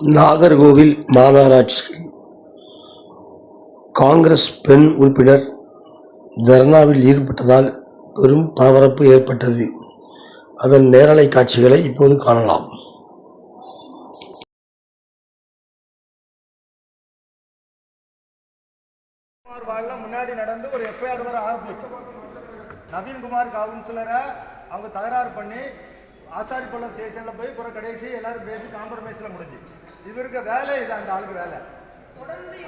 நாகர்கோவில் மாநகராட்சியில் காங்கிரஸ் பெண் உறுப்பினர் தர்ணாவில் ஈடுபட்டதால் பெரும் பரபரப்பு ஏற்பட்டது. அதன் நேரலை காட்சிகளை இப்போது காணலாம். முன்னாடி நடந்து ஒரு எஃப்ஐஆர் வர ஆரம்பிச்சு நவீன்குமார் கவுன்சிலரை அவங்க தகராறு பண்ணி ஆசாரிப்பள்ளம் ஸ்டேஷன்ல போய் பிற கடைசி எல்லாரும் பேசி காம்ப்ரமைஸ்ல முடிஞ்சு. இவருக்கு வேலை இது, அந்த ஆளுக்கு வேலை தொடர்ந்து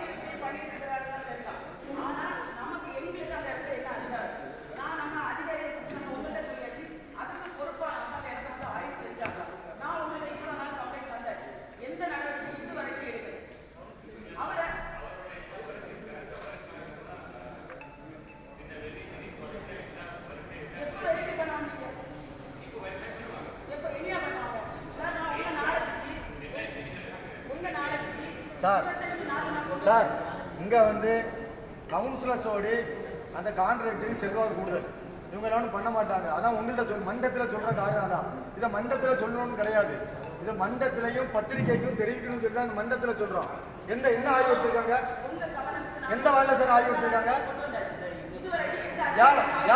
சார் இங்கே வந்து கவுன்சிலர்ஸோடு அந்த கான்ட்ராக்டுக்கு செல்வாக்கு கூடுதல். இவங்க எல்லாம் பண்ண மாட்டாங்க. அதான் உங்கள்கிட்ட மண்டத்தில் சொல்கிற காரணம் அதான். இதை மண்டத்தில் சொல்லணும்னு கிடையாது. இதை மண்டத்திலையும் பத்திரிகைக்கும் தெரிவிக்கணும்னு சொல்லி தான் அந்த மண்டத்தில் சொல்கிறோம். என்ன ஆய்வு எடுத்திருக்காங்க? எந்த வார்டில் சார் ஆய்வு எடுத்திருக்காங்க?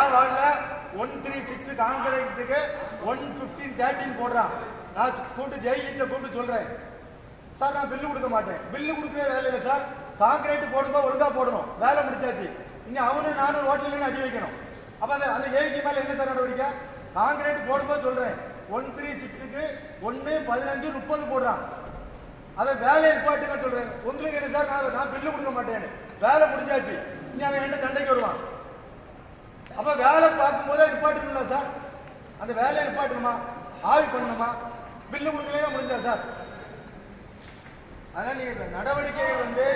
ஏன் வார்டில் 136 கான்ட்ராக்டுக்கு 115-13 போடுறான். நான் கூப்பிட்டு ஜெயிலில் கூப்பிட்டு சொல்கிறேன் சார், நான் பில்லு கொடுக்க மாட்டேன். பில்லு கொடுக்கவே வேலை இல்லை சார். கான்கிரீட் போடும்போது ஒழுங்கா போடணும். வேலை முடிச்சாச்சு. இன்னும் அவனு நானும் ரோட்ல அடி வைக்கணும். அப்ப அந்த ஏக்கு மேல என்ன சார் நடவடிக்கை? கான்கிரீட் போடும்போது சொல்றேன் 136க்கு 1, 15, 30 போடுறான். அதை வேலையை நிப்பாட்டுங்க சொல்றேன். உங்களுக்கு என்ன சார், நான் பில்லு கொடுக்க மாட்டேன்னு. வேலை முடிஞ்சாச்சு. இனி அவன் என்ன சண்டைக்கு வருவான். அப்ப வேலை பார்க்கும் போதே நிப்பாட்டணும்ல சார். அந்த வேலையை நிப்பாட்டணுமா, ஆய்வு பண்ணணுமா? பில்லு கொடுக்கலையா முடிஞ்சா சார்? அதனால் நீங்கள் நடவடிக்கைகள் வந்து